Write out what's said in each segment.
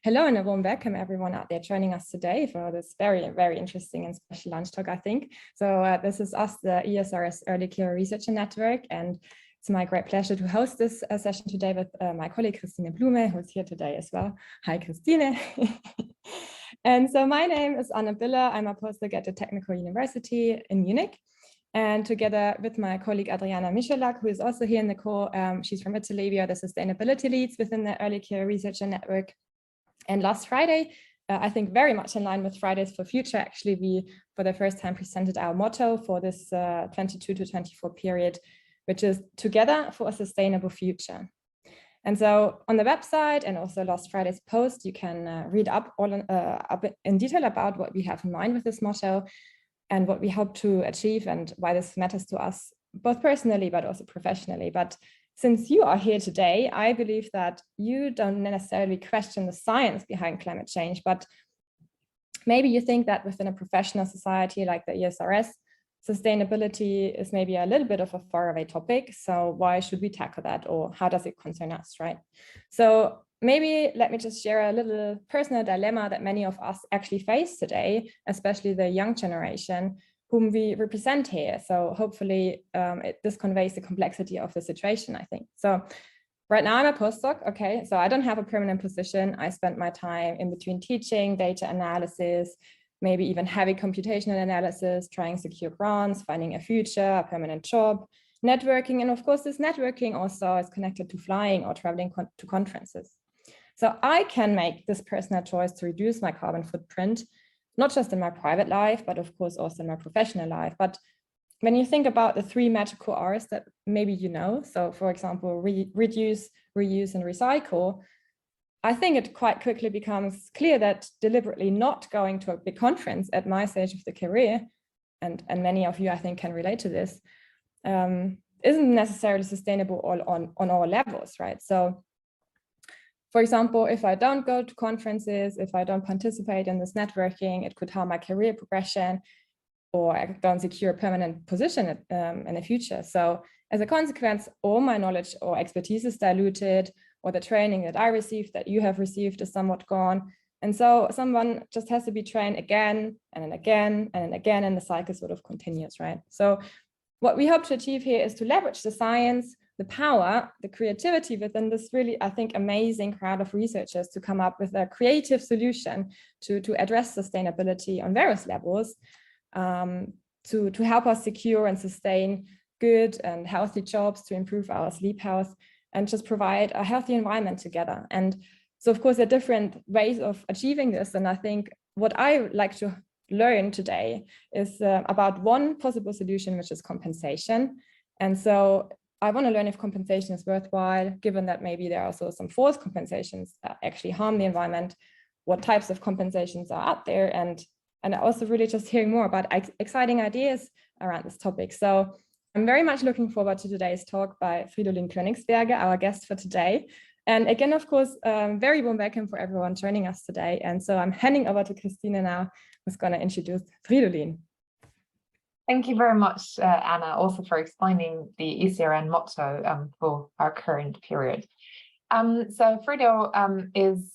Hello and a warm welcome everyone out there joining us today for this very, very interesting and special lunch talk, I think. So this is us, the ESRS Early Care Researcher Network, and it's my great pleasure to host this session today with my colleague Christine Blume, who's here today as well. Hi, Christine. And so my name is Anna Biller. I'm a postdoc at the Technical University in Munich. And together with my colleague Adriana Michalak, who is also here in the call, she's from Italy. We are the sustainability leads within the Early Care Researcher Network. And last Friday, I think very much in line with Fridays for Future, actually, we for the first time presented our motto for this 22 to 24 period, which is Together for a Sustainable Future. And so on the website and also last Friday's post, you can read up in detail about what we have in mind with this motto and what we hope to achieve and why this matters to us, both personally, but also professionally. But since you are here today, I believe that you don't necessarily question the science behind climate change, but maybe you think that within a professional society like the ESRS, sustainability is maybe a little bit of a faraway topic. So why should we tackle that, or how does it concern us, right? So maybe let me just share a little personal dilemma that many of us actually face today, especially the young generation whom we represent here. So hopefully this conveys the complexity of the situation, I think. So right now I'm a postdoc, okay, so I don't have a permanent position. I spend my time in between teaching, data analysis, maybe even heavy computational analysis, trying secure grants, finding a future, a permanent job, networking. And of course, this networking also is connected to flying or traveling to conferences. So I can make this personal choice to reduce my carbon footprint, not just in my private life, but of course also in my professional life. But when you think about the three magical R's that maybe you know, so for example, reduce, reuse, and recycle, I think it quite quickly becomes clear that deliberately not going to a big conference at my stage of the career, and many of you I think can relate to this, isn't necessarily sustainable on all levels, right? So for example, if I don't go to conferences, if I don't participate in this networking, it could harm my career progression, or I don't secure a permanent position in the future. So as a consequence, all my knowledge or expertise is diluted, or the training that I received, that you have received, is somewhat gone. And so someone just has to be trained again and then again and then again, and the cycle sort of continues, right? So what we hope to achieve here is to leverage the science, the power, the creativity within this really, I think, amazing crowd of researchers to come up with a creative solution to address sustainability on various levels, to help us secure and sustain good and healthy jobs, to improve our sleep health, and just provide a healthy environment together. And so, of course, there are different ways of achieving this. And I think what I would like to learn today is about one possible solution, which is compensation. And so I want to learn if compensation is worthwhile, given that maybe there are also some forced compensations that actually harm the environment, what types of compensations are out there, and also really just hearing more about exciting ideas around this topic. So I'm very much looking forward to today's talk by Fridolin Königsberger, our guest for today. And again, of course, very warm welcome for everyone joining us today. And so I'm handing over to Christina now, who's going to introduce Fridolin. Thank you very much, Anna, also for explaining the ECRN motto for our current period. So Frido is,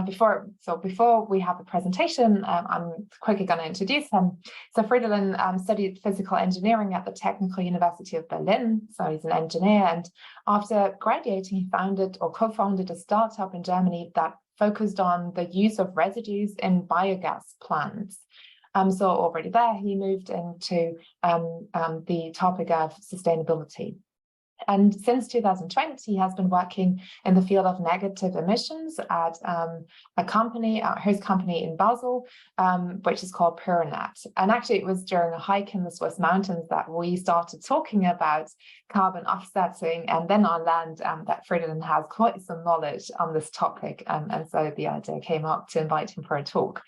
before we have the presentation, I'm quickly going to introduce him. So Fridolin studied physical engineering at the Technical University of Berlin. So he's an engineer, and after graduating, he founded or co-founded a startup in Germany that focused on the use of residues in biogas plants. So already there, he moved into the topic of sustainability. And since 2020, he has been working in the field of negative emissions at a company, his company in Basel, which is called Pyronet. And actually, it was during a hike in the Swiss mountains that we started talking about carbon offsetting. And then I learned that Fridolin has quite some knowledge on this topic. And so the idea came up to invite him for a talk.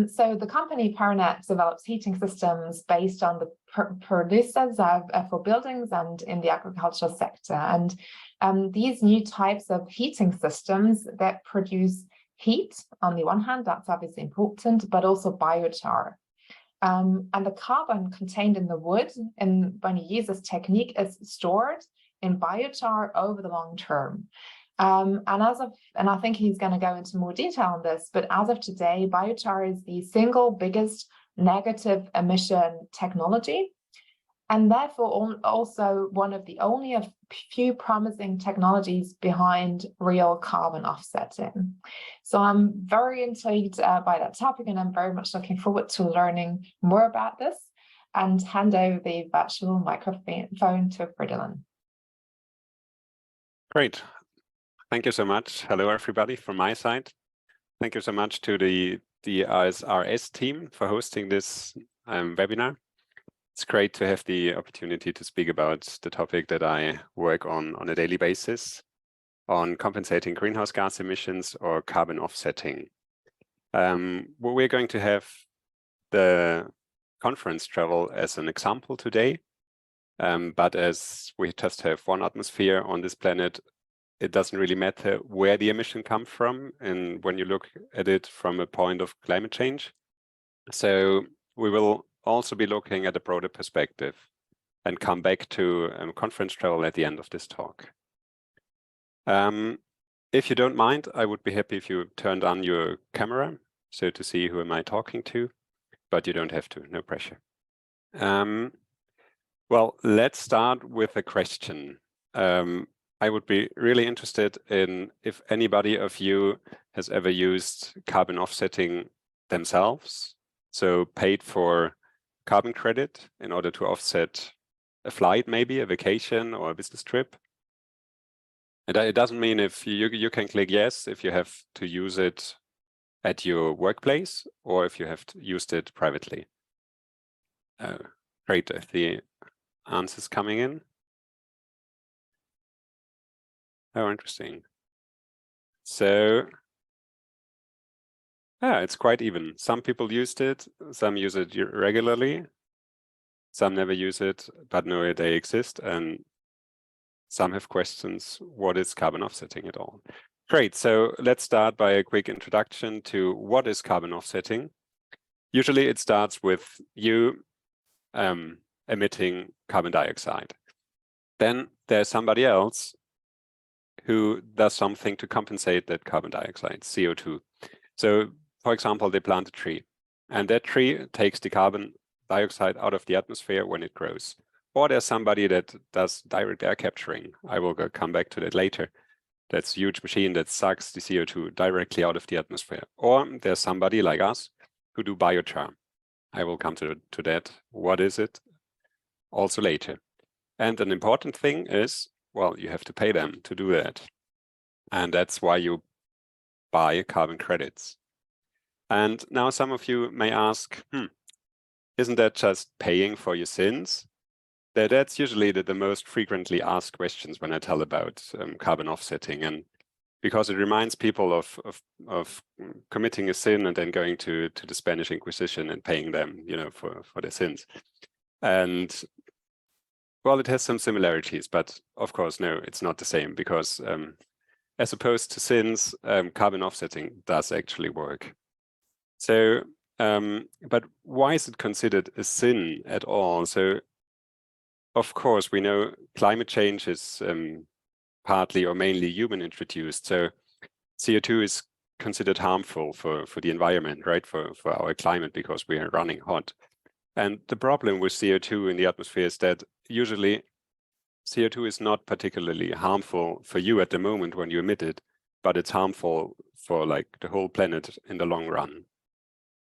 So the company Pyronet develops heating systems based on the pyrolysis for buildings and in the agricultural sector. And these new types of heating systems that produce heat, on the one hand, that's obviously important, but also biochar. And the carbon contained in the wood, when you use this technique, is stored in biochar over the long term. And I think he's going to go into more detail on this, but as of today, biochar is the single biggest negative emission technology, and therefore also one of the only a few promising technologies behind real carbon offsetting. So I'm very intrigued by that topic, and I'm very much looking forward to learning more about this, and hand over the virtual microphone to Fridolin. Great. Thank you so much. Hello, everybody, from my side. Thank you so much to the ESRS team for hosting this webinar. It's great to have the opportunity to speak about the topic that I work on a daily basis, on compensating greenhouse gas emissions or carbon offsetting. We're going to have the conference travel as an example today, but as we just have one atmosphere on this planet, it doesn't really matter where the emission comes from, and when you look at it from a point of climate change. So we will also be looking at a broader perspective and come back to conference travel at the end of this talk. If you don't mind, I would be happy if you turned on your camera, so to see who am I talking to, but you don't have to, no pressure. Well, let's start with a question. I would be really interested in if anybody of you has ever used carbon offsetting themselves, so paid for carbon credit in order to offset a flight, maybe a vacation or a business trip. And it doesn't mean if you can click yes if you have to use it at your workplace or if you have used it privately. Great, the answers coming in. Oh, interesting. So, yeah, it's quite even. Some people used it, some use it regularly, some never use it, but know they exist, and some have questions, what is carbon offsetting at all? Great, so let's start by a quick introduction to what is carbon offsetting. Usually it starts with you emitting carbon dioxide. Then there's somebody else who does something to compensate that carbon dioxide, CO2. So, for example, they plant a tree, and that tree takes the carbon dioxide out of the atmosphere when it grows. Or there's somebody that does direct air capturing. I will come back to that later. That's a huge machine that sucks the CO2 directly out of the atmosphere. Or there's somebody like us who do biochar. I will come to that. What is it? Also later. And an important thing is, well, you have to pay them to do that. And that's why you buy carbon credits. And now some of you may ask, isn't that just paying for your sins? That's usually the most frequently asked questions when I tell about carbon offsetting. And because it reminds people of committing a sin and then going to the Spanish Inquisition and paying them, for their sins. And well, it has some similarities, but of course, no, it's not the same because as opposed to sins, carbon offsetting does actually work. So, but why is it considered a sin at all? So, of course, we know climate change is partly or mainly human introduced. So CO2 is considered harmful for the environment, right? For our climate because we are running hot. And the problem with CO2 in the atmosphere is that usually CO2 is not particularly harmful for you at the moment when you emit it, but it's harmful for like the whole planet in the long run.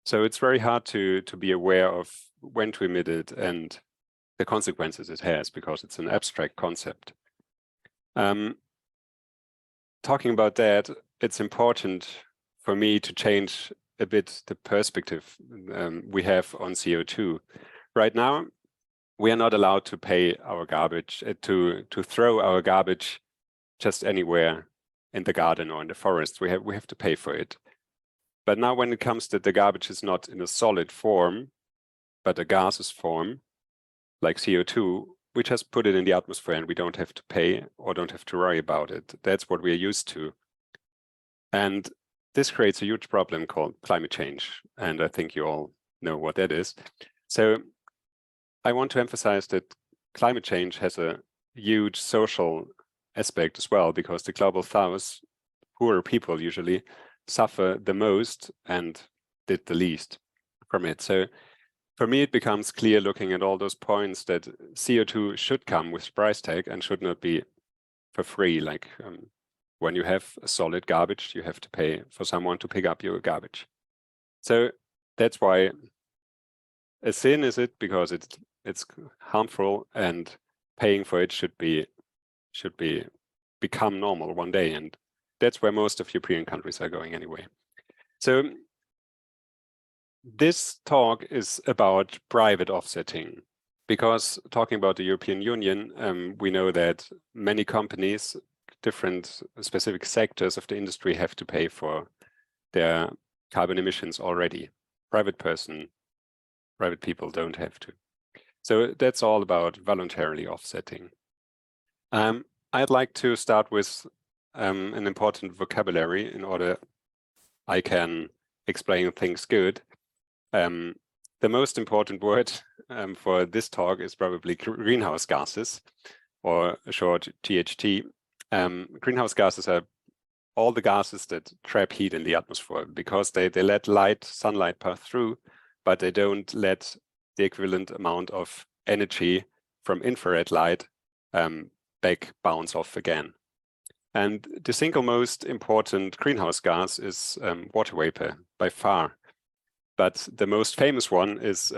So it's very hard to be aware of when to emit it and the consequences it has because it's an abstract concept. Talking about that, it's important for me to change a bit the perspective we have on CO2. Right now, we are not allowed to pay our garbage, to throw our garbage just anywhere in the garden or in the forest. We have to pay for it. But now when it comes to the garbage is not in a solid form, but a gaseous form, like CO2, we just put it in the atmosphere and we don't have to pay or don't have to worry about it. That's what we're used to. And this creates a huge problem called climate change. And I think you all know what that is. So I want to emphasize that climate change has a huge social aspect as well, because the global south, poorer people usually, suffer the most and did the least from it. So for me, it becomes clear looking at all those points that CO2 should come with price tag and should not be for free. Like when you have solid garbage, you have to pay for someone to pick up your garbage. So that's why a sin is it, because it's harmful, and paying for it should become normal one day, and that's where most of European countries are going anyway. So this talk is about private offsetting, because talking about the European Union, we know that many companies, different specific sectors of the industry, have to pay for their carbon emissions already. Private people don't have to. So that's all about voluntarily offsetting. I'd like to start with an important vocabulary in order I can explain things good. The most important word for this talk is probably greenhouse gases, or short GHG. Greenhouse gases are all the gases that trap heat in the atmosphere, because they let sunlight pass through, but they don't let the equivalent amount of energy from infrared light back bounce off again. And the single most important greenhouse gas is water vapor by far. But the most famous one is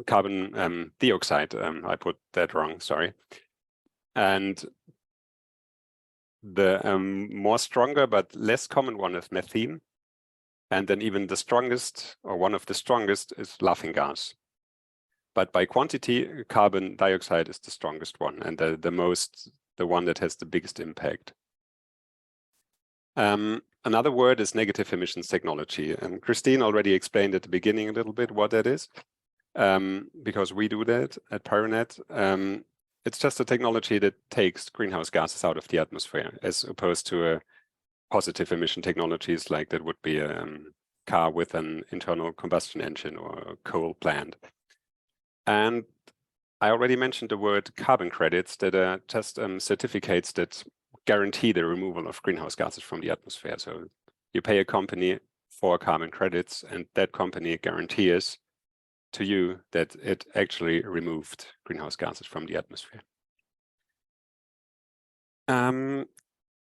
carbon dioxide. I put that wrong, sorry. And the more stronger but less common one is methane. And then even the strongest, or one of the strongest, is laughing gas. But by quantity, carbon dioxide is the strongest one, and the one that has the biggest impact. Another word is negative emissions technology, and Christine already explained at the beginning a little bit what that is, because we do that at Pyronet. It's just a technology that takes greenhouse gases out of the atmosphere, as opposed to positive emission technologies like that would be a car with an internal combustion engine or a coal plant. And I already mentioned the word carbon credits, that are just certificates that guarantee the removal of greenhouse gases from the atmosphere. So you pay a company for carbon credits, and that company guarantees to you that it actually removed greenhouse gases from the atmosphere.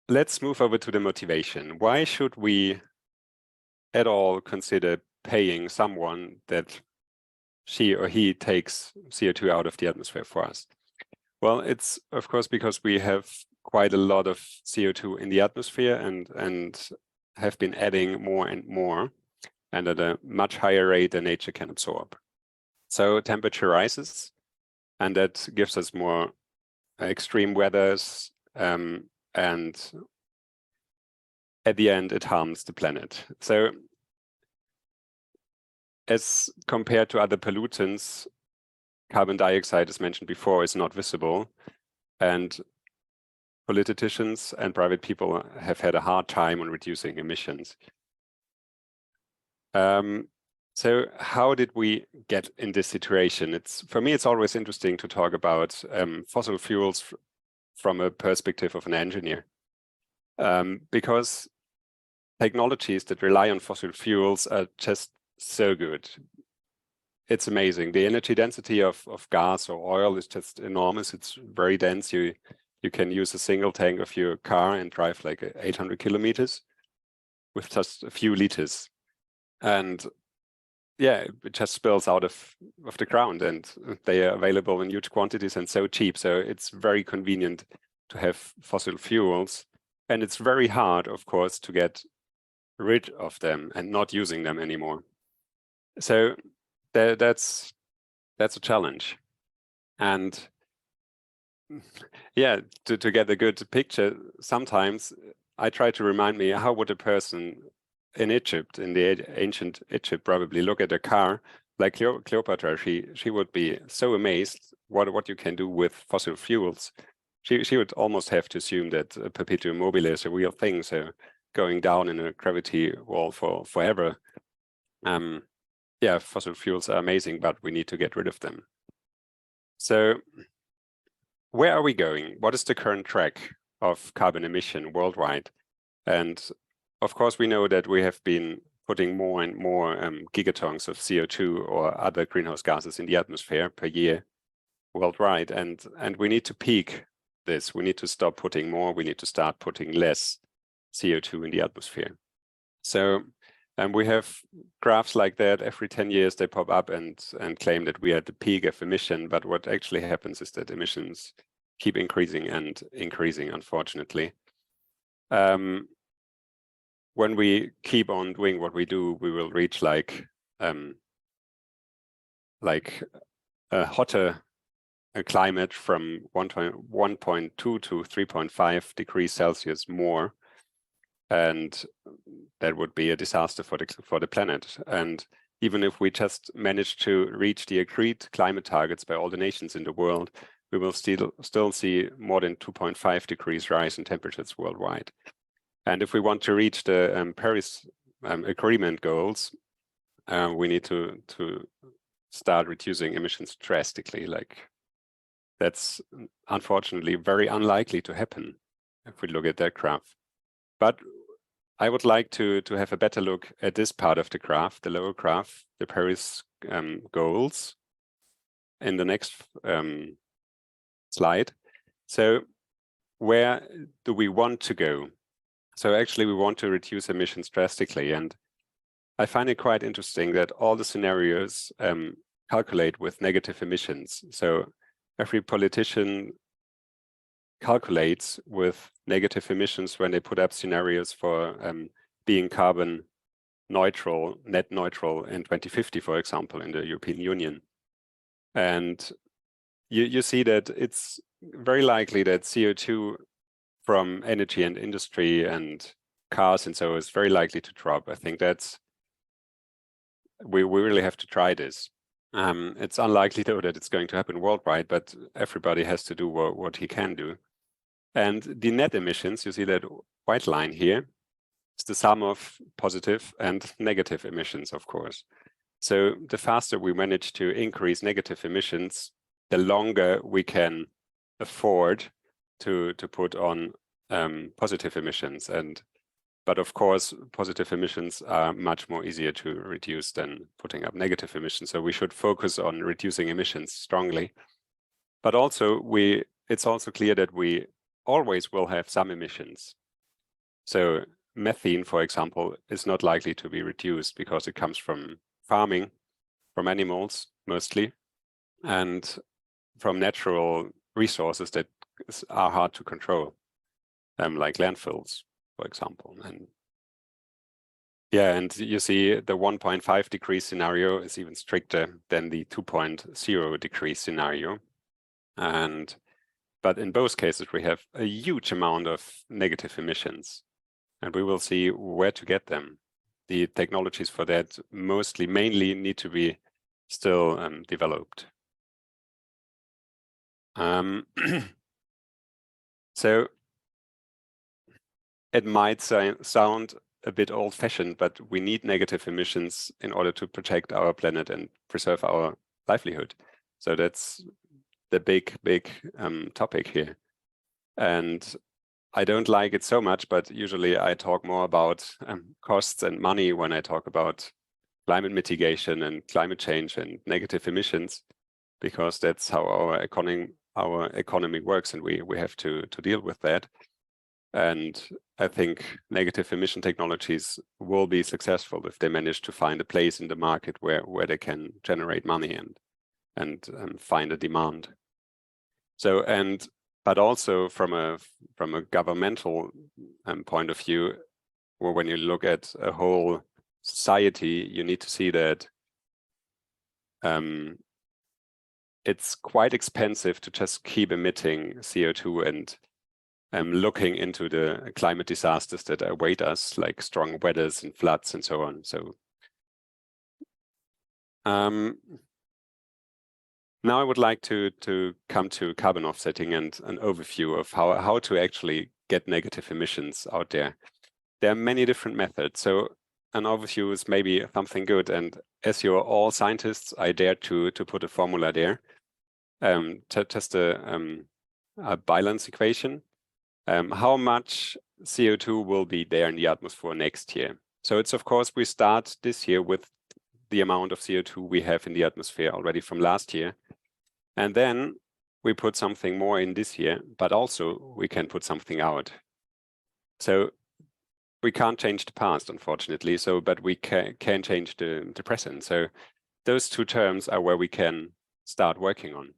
Let's move over to the motivation. Why should we at all consider paying someone that she or he takes CO2 out of the atmosphere for us? Well, it's of course because we have quite a lot of CO2 in the atmosphere and have been adding more and more, and at a much higher rate than nature can absorb. So temperature rises, and that gives us more extreme weathers, and at the end it harms the planet. So as compared to other pollutants, carbon dioxide, as mentioned before, is not visible, and politicians and private people have had a hard time on reducing emissions. So how did we get in this situation? For me, it's always interesting to talk about fossil fuels from a perspective of an engineer, because technologies that rely on fossil fuels are just so good. It's amazing. The energy density of gas or oil is just enormous. It's very dense. You can use a single tank of your car and drive like 800 kilometers with just a few liters. And yeah, it just spills out of the ground, and they are available in huge quantities and so cheap. So it's very convenient to have fossil fuels. And it's very hard, of course, to get rid of them and not using them anymore. So that's a challenge. And yeah, to get a good picture, sometimes I try to remind me, how would a person in Egypt, in the ancient Egypt, probably look at a car like Cleopatra? She would be so amazed what you can do with fossil fuels. She would almost have to assume that perpetuum mobile is a real thing, so going down in a gravity wall for forever. Yeah, fossil fuels are amazing, but we need to get rid of them. So where are we going? What is the current track? of carbon emission worldwide. And of course, we know that we have been putting more and more gigatons of CO2 or other greenhouse gases in the atmosphere per year worldwide. And we need to peak this. We need to stop putting more. We need to start putting less CO2 in the atmosphere. So we have graphs like that. Every 10 years they pop up and claim that we are at the peak of emission. But what actually happens is that emissions keep increasing and increasing, unfortunately. When we keep on doing what we do, we will reach like a hotter climate from 1.2 to 3.5 degrees Celsius more. And that would be a disaster for the planet. And even if we just manage to reach the agreed climate targets by all the nations in the world, we will still see more than 2.5 degrees rise in temperatures worldwide. And if we want to reach the Paris Agreement goals, we need to start reducing emissions drastically. Like, that's unfortunately very unlikely to happen if we look at that graph. But I would like to have a better look at this part of the graph, the lower graph, the Paris goals, in the next slide. So where do we want to go? So actually, we want to reduce emissions drastically. And I find it quite interesting that all the scenarios calculate with negative emissions. So every politician calculates with negative emissions when they put up scenarios for being carbon neutral, net neutral in 2050, for example, in the European Union. And you see that it's very likely that CO2 from energy and industry and cars and so is very likely to drop. I think that's, we really have to try this. It's unlikely though that it's going to happen worldwide, but everybody has to do what he can do. And the net emissions, you see that white line here, is the sum of positive and negative emissions, of course. So the faster we manage to increase negative emissions, the longer we can afford to put on positive emissions. But of course, positive emissions are much more easier to reduce than putting up negative emissions. So we should focus on reducing emissions strongly. But also, it's also clear that we always will have some emissions. So methane, for example, is not likely to be reduced because it comes from farming, from animals mostly, and from natural resources that are hard to control, like landfills, for example. And yeah, and you see the 1.5 degree scenario is even stricter than the 2.0 degree scenario. But in both cases, we have a huge amount of negative emissions, and we will see where to get them. The technologies for that mainly need to be still developed. So it might sound a bit old-fashioned, but we need negative emissions in order to protect our planet and preserve our livelihood. So that's the big topic here. And I don't like it so much, but usually I talk more about costs and money when I talk about climate mitigation and climate change and negative emissions, because that's how our economy works, and we have to deal with that. And I think negative emission technologies will be successful if they manage to find a place in the market where they can generate money and find a demand. So, but also from a governmental point of view, or when you look at a whole society, you need to see that it's quite expensive to just keep emitting CO2 and looking into the climate disasters that await us, like strong weathers and floods and so on. So now I would like to come to carbon offsetting and an overview of how to actually get negative emissions out there. There are many different methods. So an overview is maybe something good. And as you're all scientists, I dare to put a formula there. Just a balance equation. how much CO2 will be there in the atmosphere next year. So it's, of course, we start this year with the amount of CO2 we have in the atmosphere already from last year. And then we put something more in this year, but also we can put something out. So we can't change the past, unfortunately, but we can change the present. So those two terms are where we can start working on.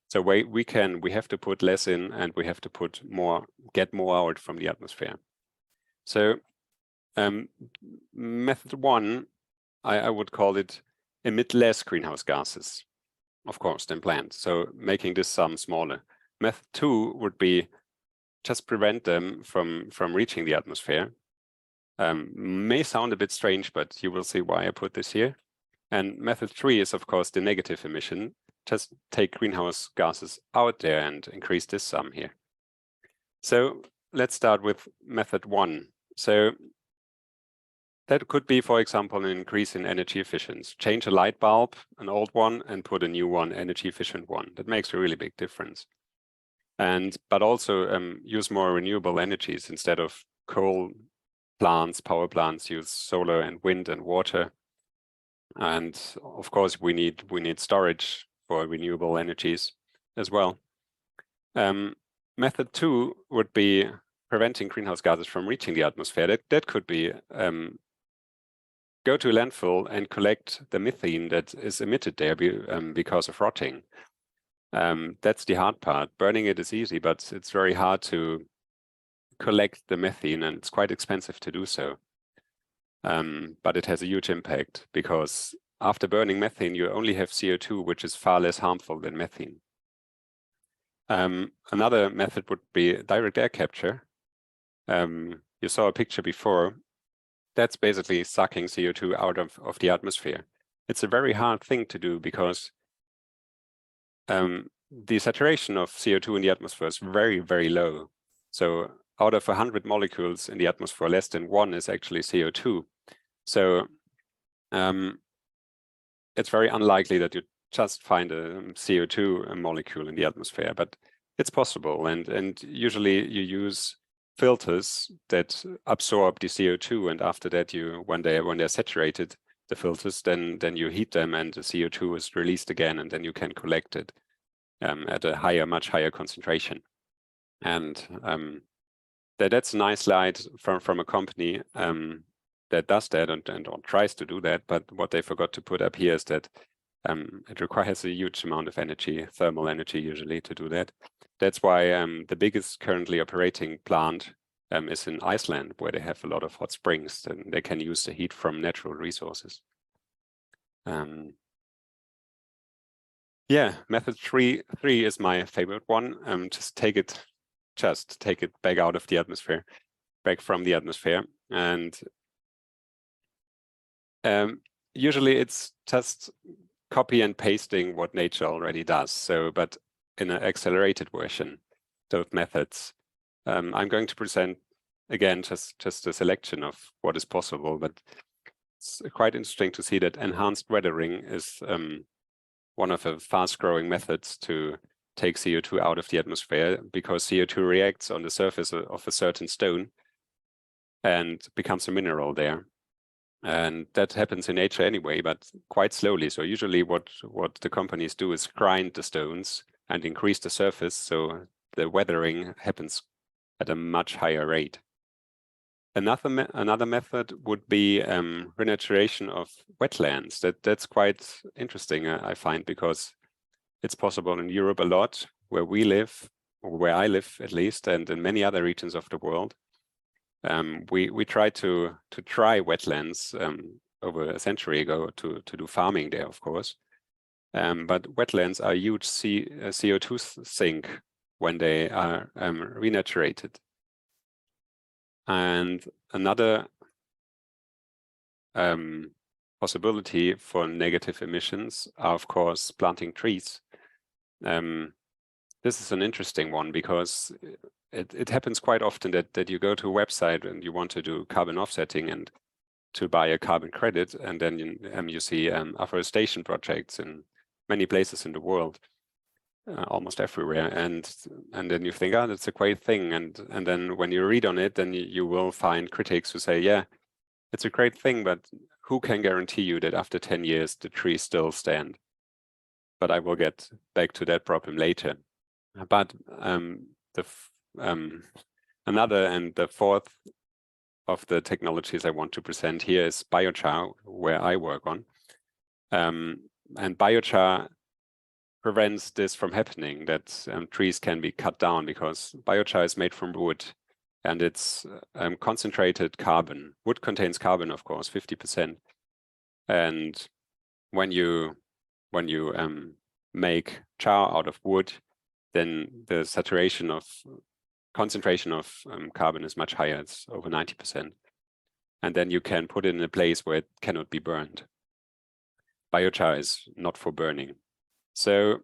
So we have to put less in, and we have to put more, get more out from the atmosphere. So method 1, I would call it emit less greenhouse gases, of course, than planned. So making this sum smaller. Method 2 would be just prevent them from reaching the atmosphere. May sound a bit strange, but you will see why I put this here. And method 3 is, of course, the negative emission. Just take greenhouse gases out there and increase this sum here. So let's start with method 1. So that could be, for example, an increase in energy efficiency. Change a light bulb, an old one, and put a new one, energy efficient one. That makes a really big difference. But also use more renewable energies instead of coal plants, power plants. Use solar and wind and water. And of course, we need storage for renewable energies as well. Method 2 would be preventing greenhouse gases from reaching the atmosphere. That could be go to a landfill and collect the methane that is emitted there because of rotting. That's the hard part. Burning it is easy, but it's very hard to collect the methane, and it's quite expensive to do so. But it has a huge impact, because after burning methane, you only have CO2, which is far less harmful than methane. Another method would be direct air capture. You saw a picture before. That's basically sucking CO2 out of the atmosphere. It's a very hard thing to do, because the saturation of CO2 in the atmosphere is very, very low. So out of 100 molecules in the atmosphere, less than 1 is actually CO2. So it's very unlikely that you just find a CO2 molecule in the atmosphere, but it's possible. And usually you use filters that absorb the CO2, and after that, when they're saturated, the filters, then you heat them, and the CO2 is released again, and then you can collect it at a much higher concentration. And that's a nice slide from a company that does that and tries to do that. But what they forgot to put up here is that it requires a huge amount of energy, thermal energy usually, to do that. That's why the biggest currently operating plant is in Iceland, where they have a lot of hot springs, and they can use the heat from natural resources. Yeah, method 3 is my favorite one. Just take it back out of the atmosphere, back from the atmosphere. And usually it's just copy and pasting what nature already does. So, but in an accelerated version, those methods. I'm going to present again just a selection of what is possible, but it's quite interesting to see that enhanced weathering is one of the fast-growing methods to take CO2 out of the atmosphere, because CO2 reacts on the surface of a certain stone and becomes a mineral there. And that happens in nature anyway, but quite slowly. So usually what the companies do is grind the stones and increase the surface, so the weathering happens at a much higher rate. Another method would be renaturation of wetlands. That's quite interesting, I find, because it's possible in Europe a lot, where we live, or where I live at least, and in many other regions of the world. We tried to try wetlands over a century ago to do farming there, of course. But wetlands are a huge CO2 sink when they are renaturated. And another possibility for negative emissions are, of course, planting trees. This is an interesting one, because it happens quite often that you go to a website and you want to do carbon offsetting and to buy a carbon credit, and then you see afforestation projects in many places in the world. almost everywhere, and then you think, oh, that's a great thing, and then when you read on it, then you will find critics who say, yeah, it's a great thing, but who can guarantee you that after 10 years the trees still stand? But I will get back to that problem later. But another and the fourth of the technologies I want to present here is biochar, where I work on. And biochar prevents this from happening, that trees can be cut down, because biochar is made from wood, and it's concentrated carbon. Wood contains carbon, of course, 50%. And when you make char out of wood, then the concentration of carbon is much higher. It's over 90%. And then you can put it in a place where it cannot be burned. Biochar is not for burning. So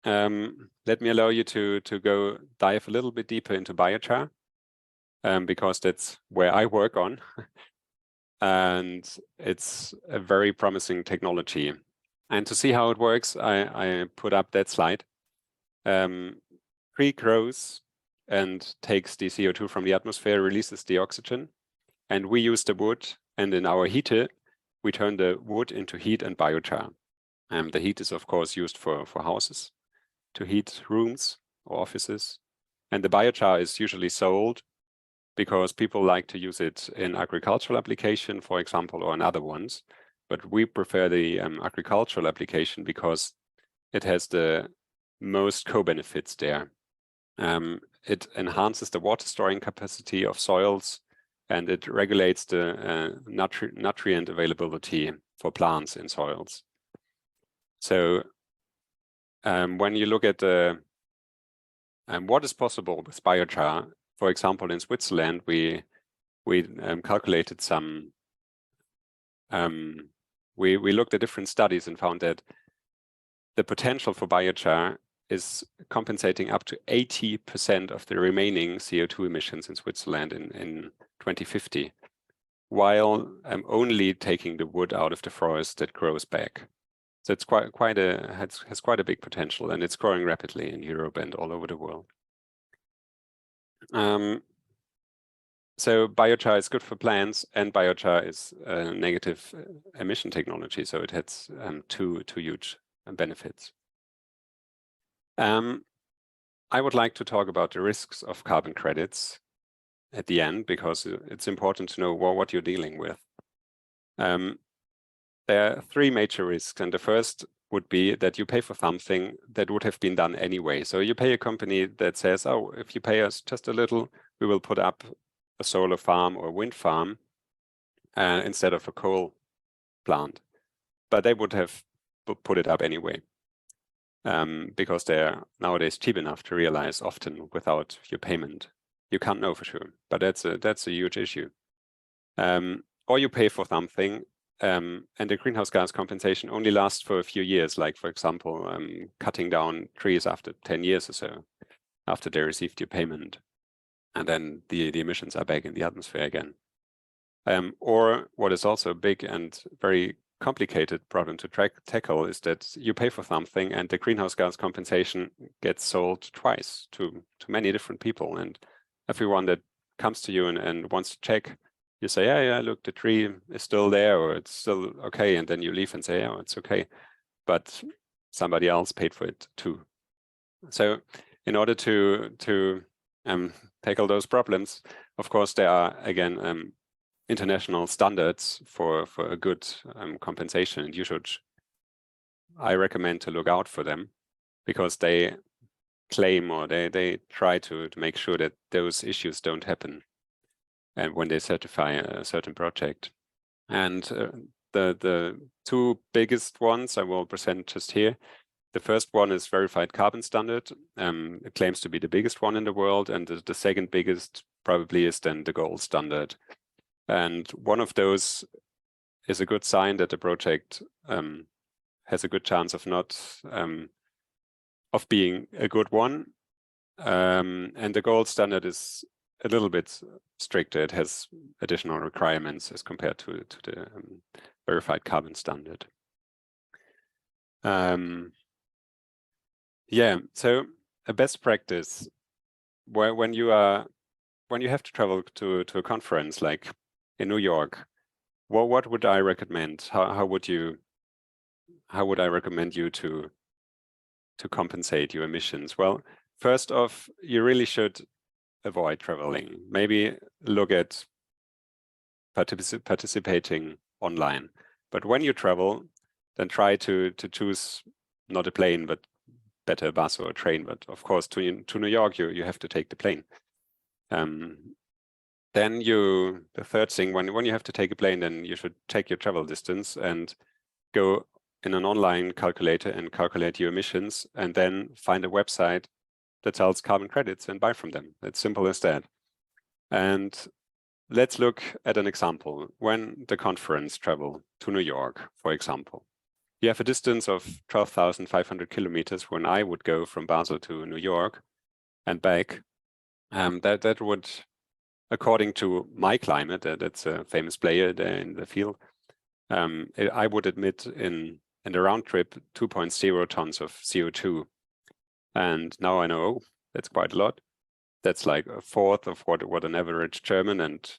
let me allow you to go dive a little bit deeper into biochar, because that's where I work on. And it's a very promising technology. And to see how it works, I put up that slide. Tree grows and takes the CO2 from the atmosphere, releases the oxygen, and we use the wood, and in our heater, we turn the wood into heat and biochar. The heat is, of course, used for houses, to heat rooms or offices. And the biochar is usually sold because people like to use it in agricultural application, for example, or in other ones. But we prefer the agricultural application because it has the most co-benefits there. It enhances the water storing capacity of soils, and it regulates the nutrient availability for plants in soils. So when you look at what is possible with biochar, for example, in Switzerland, we calculated some, we looked at different studies and found that the potential for biochar is compensating up to 80% of the remaining CO2 emissions in Switzerland in 2050, while only taking the wood out of the forest that grows back. So it's has quite a big potential, and it's growing rapidly in Europe and all over the world. So biochar is good for plants, and biochar is a negative emission technology, so it has two huge benefits. I would like to talk about the risks of carbon credits at the end, because it's important to know what you're dealing with. There are three major risks, and the first would be that you pay for something that would have been done anyway. So you pay a company that says, oh, if you pay us just a little, we will put up a solar farm or a wind farm instead of a coal plant. But they would have put it up anyway, because they're nowadays cheap enough to realize often without your payment. You can't know for sure, but that's a huge issue. Or you pay for something, and the greenhouse gas compensation only lasts for a few years, like, for example, cutting down trees after 10 years or so, after they received your payment. And then the emissions are back in the atmosphere again. Or what is also a big and very complicated problem to tackle is that you pay for something and the greenhouse gas compensation gets sold twice to many different people. And everyone that comes to you and wants to check, you say, yeah, look, the tree is still there, or it's still okay. And then you leave and say, oh, it's okay. But somebody else paid for it too. So in order to tackle those problems, of course, there are, again, international standards for a good compensation. And I recommend to look out for them, because they claim, or they try to make sure that those issues don't happen, and when they certify a certain project. And the two biggest ones I will present just here. The first one is Verified Carbon Standard. It claims to be the biggest one in the world, and the second biggest probably is then the Gold Standard. And one of those is a good sign that the project has a good chance of of being a good one. And the Gold Standard is a little bit stricter. It has additional requirements as compared to the Verified Carbon Standard. Yeah, so a best practice when you have to travel to a conference like in New York, what would I recommend? How would I recommend you to compensate your emissions? Well, first off, you really should avoid traveling. Maybe look at participating online. But when you travel, then try to choose not a plane, but better a bus or a train. But of course, to New York, you have to take the plane. Then the third thing, when you have to take a plane, then you should take your travel distance and go in an online calculator and calculate your emissions, and then find a website that sells carbon credits and buy from them. It's simple as that. And let's look at an example. When the conference travel to New York, for example, you have a distance of 12,500 kilometers when I would go from Basel to New York and back. That would, according to My Climate, that's a famous player there in the field, I would emit in the round trip 2.0 tons of CO2. And now I know that's quite a lot. That's like a fourth of what an average German and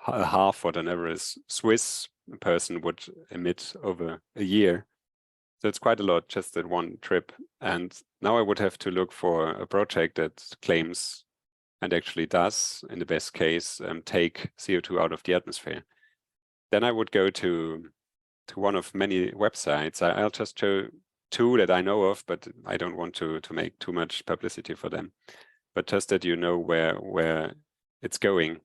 a half what an average Swiss person would emit over a year. So it's quite a lot just that one trip. And now I would have to look for a project that claims and actually does, in the best case, take CO2 out of the atmosphere. Then I would go to one of many websites. I'll just show two that I know of, but I don't want to make too much publicity for them. But just that you know where it's going.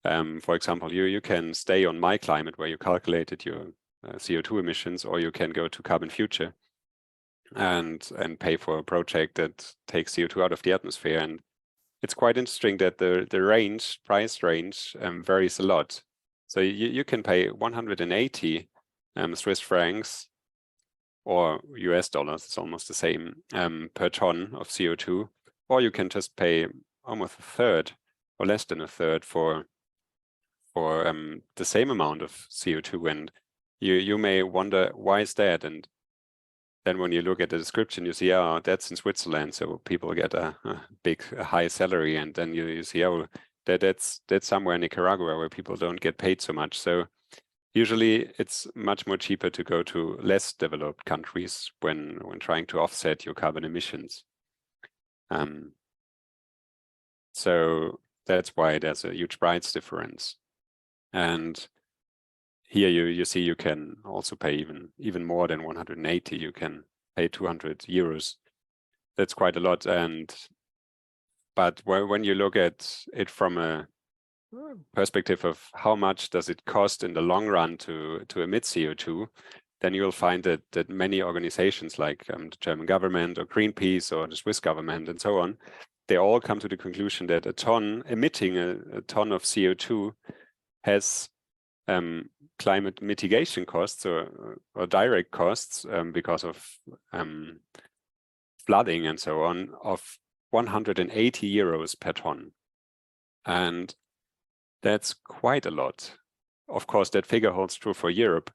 For example, you can stay on My Climate, where you calculated your CO2 emissions, or you can go to Carbon Future and pay for a project that takes CO2 out of the atmosphere. And it's quite interesting that the price range varies a lot. So you can pay 180 Swiss francs or US dollars, it's almost the same, per ton of CO2, or you can just pay almost a third or less than a third for the same amount of CO2. And you may wonder, why is that? And then when you look at the description, you see, oh, that's in Switzerland, so people get a high salary. And then you see, oh, that's somewhere in Nicaragua where people don't get paid so much. So usually it's much more cheaper to go to less developed countries when trying to offset your carbon emissions. So that's why there's a huge price difference. And here you see you can also pay even more than 180. You can pay 200 euros. That's quite a lot. But when you look at it from a perspective of how much does it cost in the long run to emit CO2, then you'll find that many organizations like the German government or Greenpeace or the Swiss government and so on, they all come to the conclusion that emitting a ton of CO2 has climate mitigation costs or direct costs because of flooding and so on of 180 euros per ton. And that's quite a lot. Of course, that figure holds true for Europe.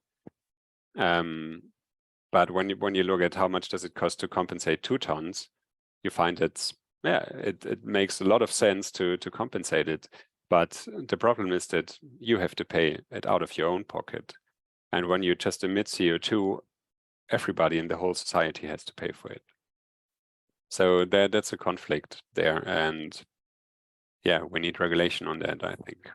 But when you look at how much does it cost to compensate 2 tons, you find that it makes a lot of sense to compensate it. But the problem is that you have to pay it out of your own pocket. And when you just emit CO2, everybody in the whole society has to pay for it. So that's a conflict there. And yeah, we need regulation on that, I think.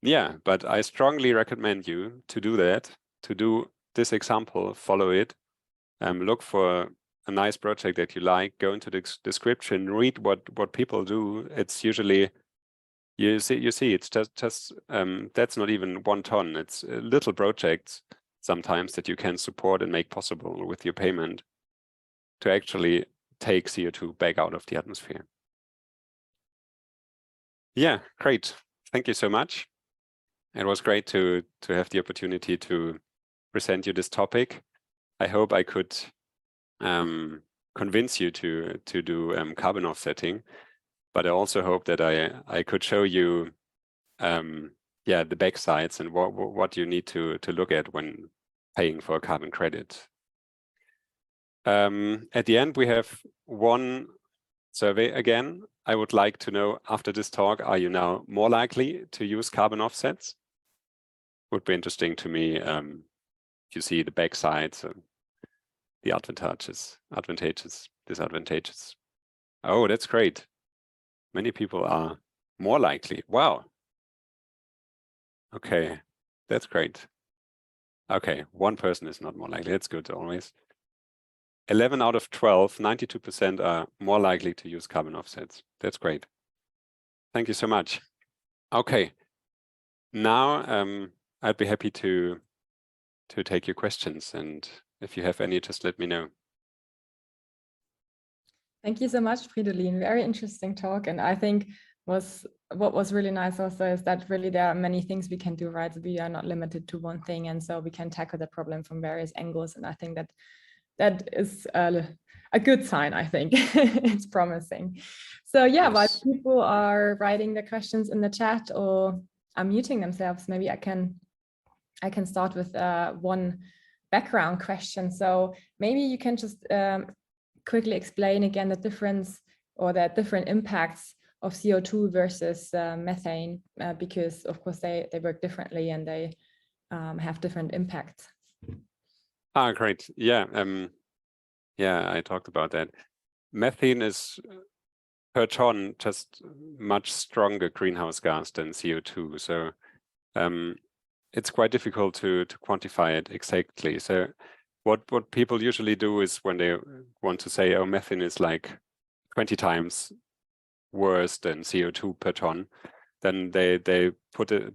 Yeah, but I strongly recommend you to do that, to do this example, follow it, look for a nice project that you like, go into the description, read what people do. It's usually, you see it's just that's not even 1 ton. It's little projects sometimes that you can support and make possible with your payment to actually take CO2 back out of the atmosphere. Yeah, great. Thank you so much. It was great to have the opportunity to present you this topic. I hope I could convince you to do carbon offsetting, but I also hope that I could show you the backsides and what you need to look at when paying for a carbon credit. At the end, we have one survey again. I would like to know, after this talk, are you now more likely to use carbon offsets? Would be interesting to me. You see the backside, so the advantages, disadvantages. Oh, that's great. Many people are more likely. Wow. Okay, that's great. Okay, one person is not more likely. That's good always. 11 out of 12, 92% are more likely to use carbon offsets. That's great. Thank you so much. Okay, now I'd be happy to take your questions, and if you have any, just let me know. Thank you so much, Fridolin. Very interesting talk, and I think what was really nice also is that really there are many things we can do, right? We are not limited to one thing, and so we can tackle the problem from various angles, and I think that is a good sign. I think it's promising. So yeah, Yes. while people are writing the questions in the chat or unmuting themselves, maybe I can start with one background question. So maybe you can just quickly explain again the difference or the different impacts of CO2 versus methane, because of course they work differently and they have different impacts. Ah, great. Yeah, yeah, I talked about that. Methane is per ton just much stronger greenhouse gas than CO2. So it's quite difficult to quantify it exactly. So what people usually do is when they want to say, oh, methane is like 20 times worse than CO2 per ton, then they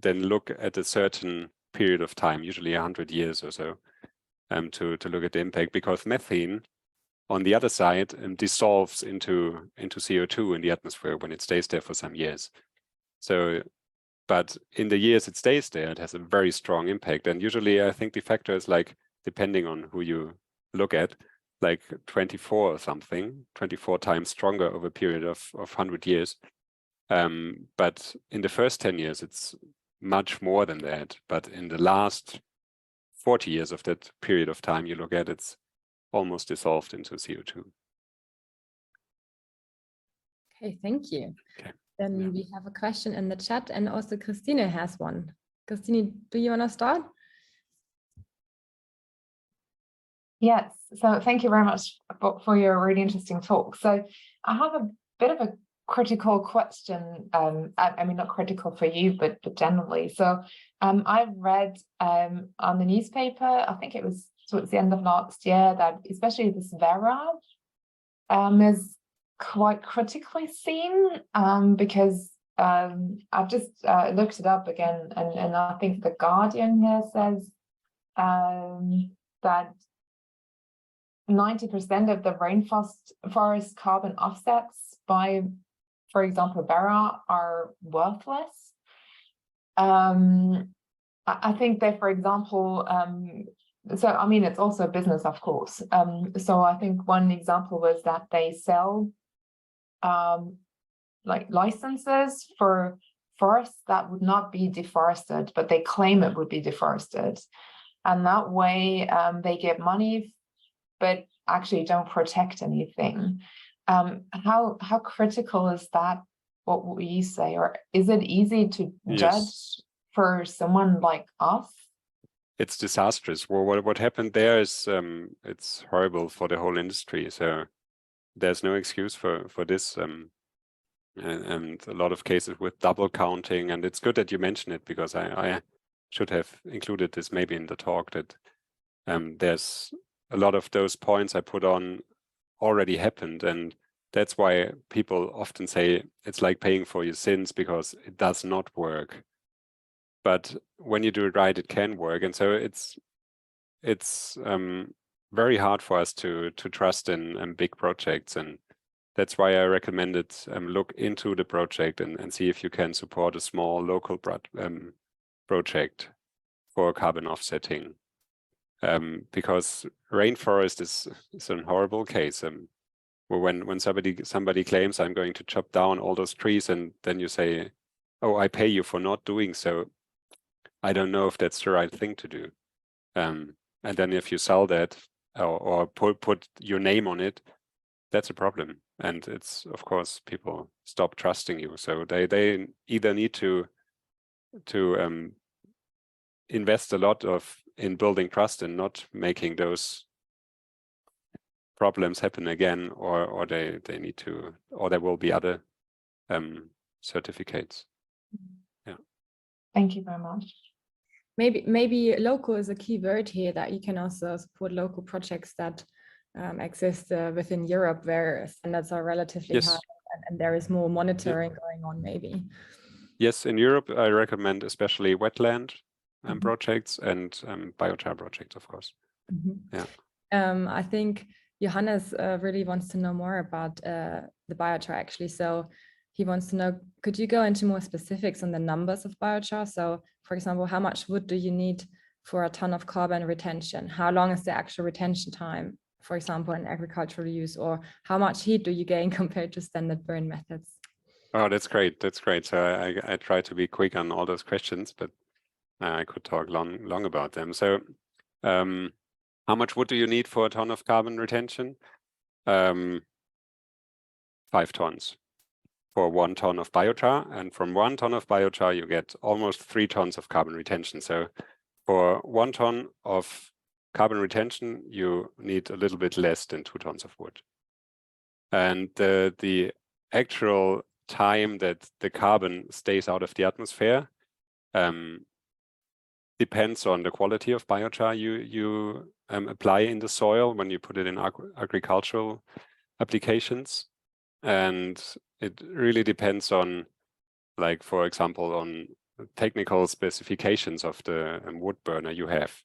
look at a certain period of time, usually 100 years or so, to look at the impact, because methane on the other side dissolves into CO2 in the atmosphere when it stays there for some years. So, but in the years it stays there, it has a very strong impact. And usually I think the factor is like, depending on who you look at, like 24 or something, 24 times stronger over a period of 100 years. But in the first 10 years, it's much more than that. But in the last 40 years of that period of time you look at, it's almost dissolved into CO2. Okay, thank you. Okay. Then Yeah. we have a question in the chat, and also Christine has one. Christine, do you want to start? Yes, so thank you very much for your really interesting talk. So I have a bit of a critical question. I mean, not critical for you, but generally. So I've read on the newspaper, I think it was towards the end of last year, that especially this Vera is quite critically seen because I've just looked it up again, and I think the Guardian here says that 90% of the rainforest carbon offsets by, for example, Vera are worthless. I think that, for example, so I mean, it's also a business, of course. So I think one example was that they sell like licenses for forests that would not be deforested, but they claim it would be deforested. And that way they get money, but actually don't protect anything. How critical is that? What would you say? Or is it easy to judge for someone like us? It's disastrous. Well, what happened there is it's horrible for the whole industry. So there's no excuse for this. And a lot of cases with double counting. And it's good that you mention it, because I should have included this maybe in the talk, that there's a lot of those points I put on already happened. And that's why people often say it's like paying for your sins, because it does not work. But when you do it right, it can work. And so it's very hard for us to trust in big projects. And that's why I recommended look into the project and see if you can support a small local project for carbon offsetting. Because rainforest is a horrible case. When somebody claims I'm going to chop down all those trees, and then you say, oh, I pay you for not doing so, I don't know if that's the right thing to do. And then if you sell that, or put your name on it, that's a problem. And it's, of course, people stop trusting you. So they either need to invest a lot in building trust and not making those problems happen again, or they need to, or there will be other certificates. Yeah. Thank you very much. Maybe local is a key word here, that you can also support local projects that exist within Europe, where standards are relatively high, and there is more monitoring going on, maybe. Yes, in Europe, I recommend especially wetland projects and biochar projects, of course. Yeah. I think Johannes really wants to know more about the biochar, actually. So he wants to know, could you go into more specifics on the numbers of biochar? So, for example, how much wood do you need for a ton of carbon retention? How long is the actual retention time, for example, in agricultural use? Or how much heat do you gain compared to standard burn methods? Oh, that's great. That's great. So I try to be quick on all those questions, but I could talk long about them. So how much wood do you need for a ton of carbon retention? 5 tons for 1 ton of biochar. And from 1 ton of biochar, you get almost 3 tons of carbon retention. So for 1 ton of carbon retention, you need a little bit less than 2 tons of wood. And the actual time that the carbon stays out of the atmosphere depends on the quality of biochar you apply in the soil when you put it in agricultural applications. And it really depends on, like, for example, on technical specifications of the wood burner you have.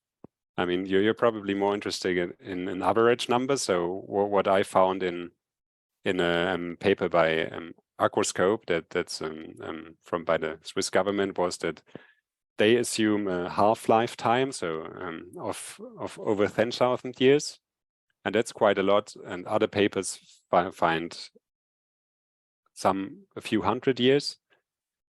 I mean, you're probably more interested in an average number. So what I found in a paper by Aquascope that's by the Swiss government was that they assume a half-life time, so of over 10,000 years, and that's quite a lot. And other papers find a few hundred years.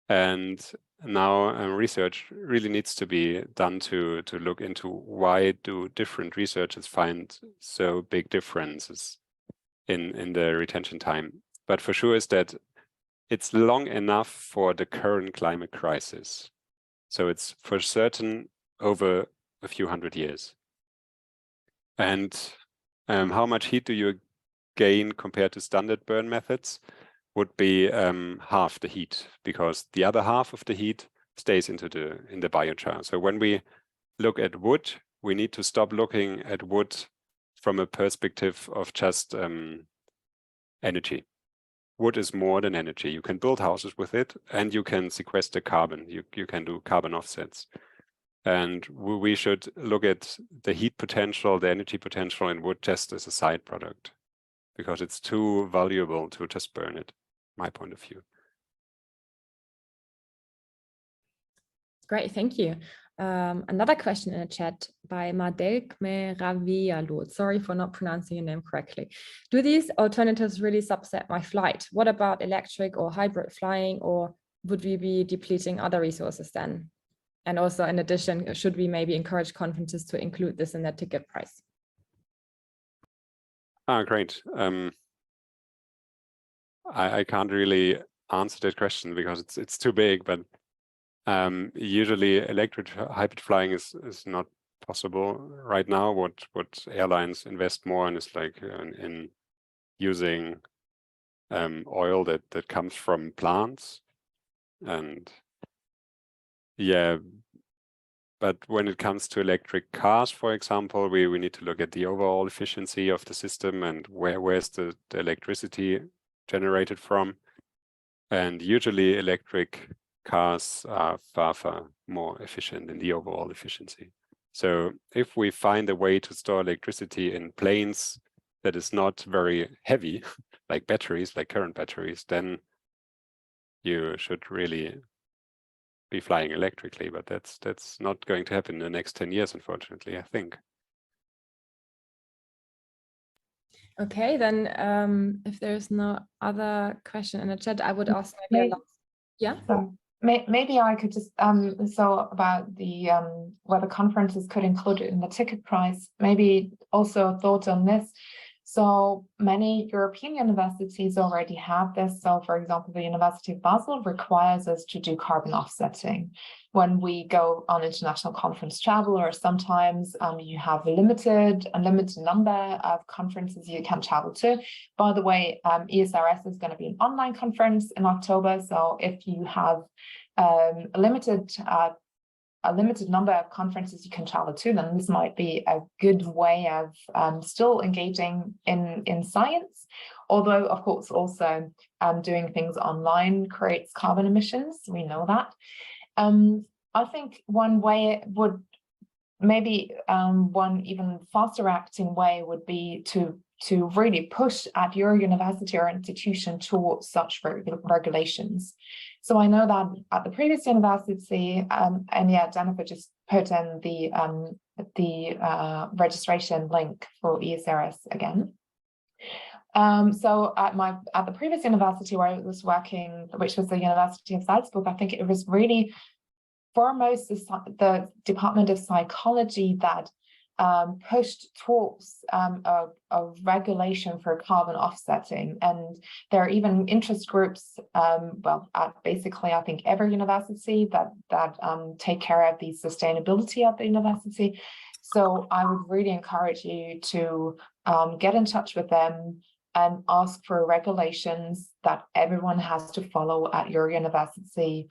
And now research really needs to be done to look into why do different researchers find so big differences in the retention time. But for sure is that it's long enough for the current climate crisis. So it's for certain over a few hundred years. And how much heat do you gain compared to standard burn methods? Would be half the heat, because the other half of the heat stays in the biochar. So when we look at wood, we need to stop looking at wood from a perspective of just energy. Wood is more than energy. You can build houses with it, and you can sequester carbon. You can do carbon offsets. And we should look at the heat potential, the energy potential in wood just as a side product, because it's too valuable to just burn it, my point of view. Great, thank you. Another question in the chat by Madelkme Ravialo. Sorry for not pronouncing your name correctly. Do these alternatives really subset my flight? What about electric or hybrid flying, or would we be depleting other resources then? And also, in addition, should we maybe encourage conferences to include this in their ticket price? Great. I can't really answer that question because it's too big, but usually electric hybrid flying is not possible right now. What airlines invest more in is like in using oil that comes from plants. And yeah, but when it comes to electric cars, for example, we need to look at the overall efficiency of the system and where's the electricity generated from. And usually electric cars are far more efficient in the overall efficiency. So if we find a way to store electricity in planes that is not very heavy, like batteries, like current batteries, then you should really be flying electrically, but that's not going to happen in the next 10 years, unfortunately, I think. Okay, then if there's no other question in the chat, I would ask maybe a last. Yeah. Maybe I could just so about the whether conferences could include it in the ticket price. Maybe also a thought on this. So many European universities already have this. So, for example, the University of Basel requires us to do carbon offsetting when we go on international conference travel, or sometimes you have a limited number of conferences you can travel to. By the way, ESRS is going to be an online conference in October. So if you have a limited number of conferences you can travel to, then this might be a good way of still engaging in science. Although, of course, also doing things online creates carbon emissions. We know that. I think one way would maybe one even faster acting way would be to really push at your university or institution towards such regulations. So I know that at the previous university, and yeah, Jennifer just put in the registration link for ESRS again. So at the previous university where I was working, which was the University of Salzburg, I think it was really foremost the Department of Psychology that pushed towards a regulation for carbon offsetting. And there are even interest groups, well, at basically, I think every university that take care of the sustainability of the university. So I would really encourage you to get in touch with them and ask for regulations that everyone has to follow at your university,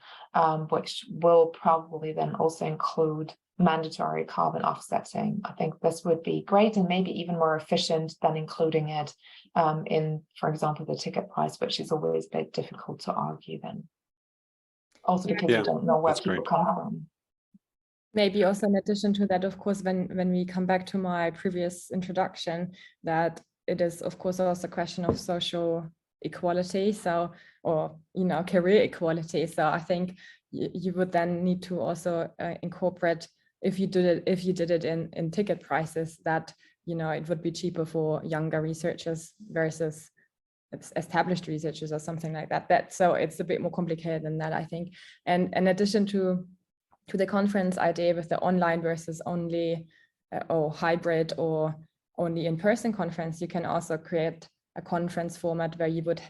which will probably then also include mandatory carbon offsetting. I think this would be great and maybe even more efficient than including it in, for example, the ticket price, which is always a bit difficult to argue then. Also because you don't know where people come from. Maybe also in addition to that, of course, when we come back to my previous introduction, that it is, of course, also a question of social equality, so, or, you know, career equality. So I think you would then need to also incorporate, if you did it in ticket prices, that, you know, it would be cheaper for younger researchers versus established researchers or something like that. So it's a bit more complicated than that, I think. And in addition to the conference idea with the online versus only or hybrid or only in-person conference, you can also create a conference format where you would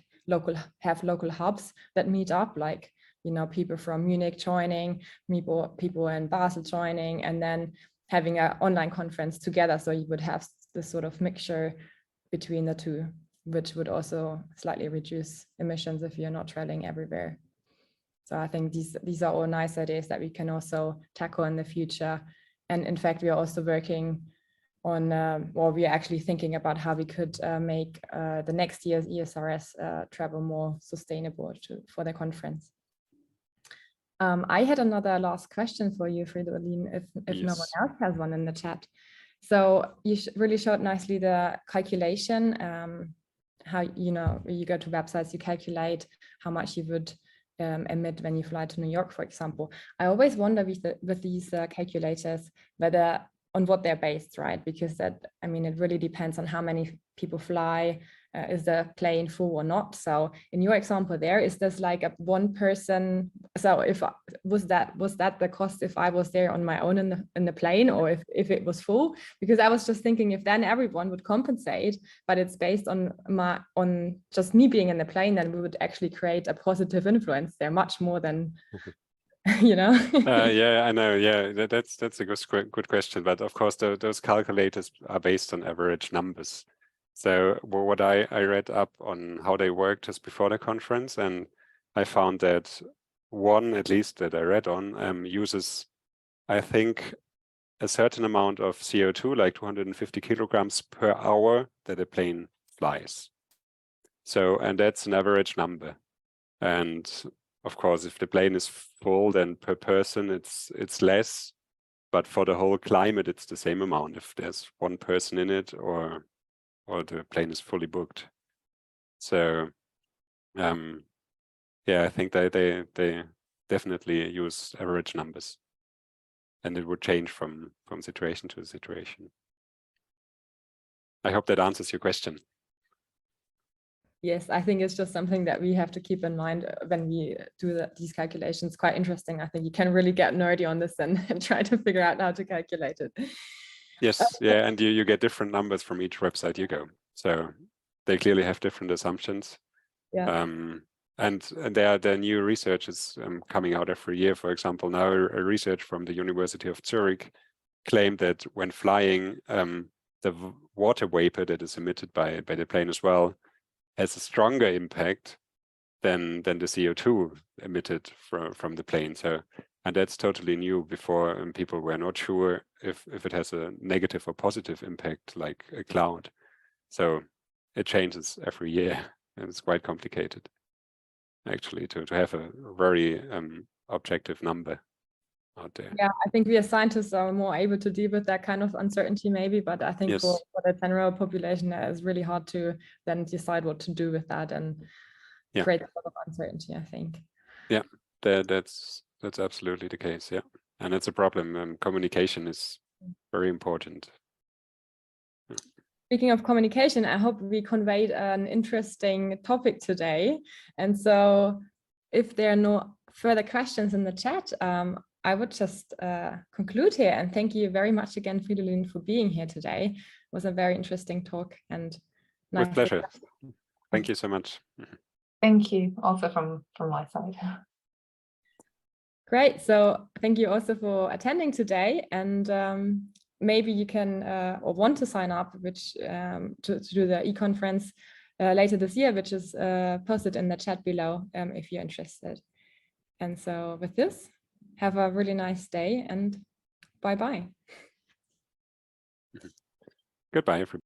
have local hubs that meet up, like, you know, people from Munich joining, people in Basel joining, and then having an online conference together. So you would have this sort of mixture between the two, which would also slightly reduce emissions if you're not traveling everywhere. So I think these are all nice ideas that we can also tackle in the future. And in fact, we are also working on, or we are actually thinking about how we could make the next year's ESRS travel more sustainable for the conference. I had another last question for you, Fridolin, if Yes. no one else has one in the chat. So you really showed nicely the calculation, how, you know, you go to websites, you calculate how much you would emit when you fly to New York, for example. I always wonder with these calculators whether on what they're based, right? Because that, I mean, it really depends on how many people fly, is the plane full or not. So in your example there, is this like a one person? So if was that the cost if I was there on my own in the plane, or if it was full? Because I was just thinking if then everyone would compensate, but it's based on just me being in the plane, then we would actually create a positive influence there much more than you know. Yeah, I know. Yeah, that's a good question. But of course, those calculators are based on average numbers. So what I read up on how they work just before the conference, and I found that one, at least that I read on, uses, I think, a certain amount of CO2, like 250 kilograms per hour that a plane flies. So, and that's an average number. And of course, if the plane is full, then per person it's less, but for the whole climate, it's the same amount if there's one person in it or the plane is fully booked. So, yeah, I think they definitely use average numbers, and it would change from situation to situation. I hope that answers your question. Yes, I think it's just something that we have to keep in mind when we do these calculations. Quite interesting. I think you can really get nerdy on this and try to figure out how to calculate it. Yes, yeah, and you get different numbers from each website you go. So they clearly have different assumptions. Yeah. And there are new research is coming out every year. For example, now a research from the University of Zurich claimed that when flying, the water vapor that is emitted by the plane as well has a stronger impact than the CO2 emitted from the plane. So, and that's totally new. Before, people were not sure if it has a negative or positive impact, like a cloud. So it changes every year, and it's quite complicated, actually, to have a very objective number out there. Yeah, I think we as scientists are more able to deal with that kind of uncertainty maybe, but I think Yes. for the general population, it's really hard to then decide what to do with that and create a lot of uncertainty, I think. Yeah, that's absolutely the case, yeah. And it's a problem. Communication is very important. Yeah. Speaking of communication, I hope we conveyed an interesting topic today. And so if there are no further questions in the chat, I would just conclude here and thank you very much again, Fridolin, for being here today. It was a very interesting talk and nice. With pleasure. Thank you so much. Thank you also from my side. Great. So thank you also for attending today. And maybe you can or want to sign up to do the e-conference later this year, which is posted in the chat below if you're interested. And so with this, have a really nice day and bye-bye. Goodbye, everybody.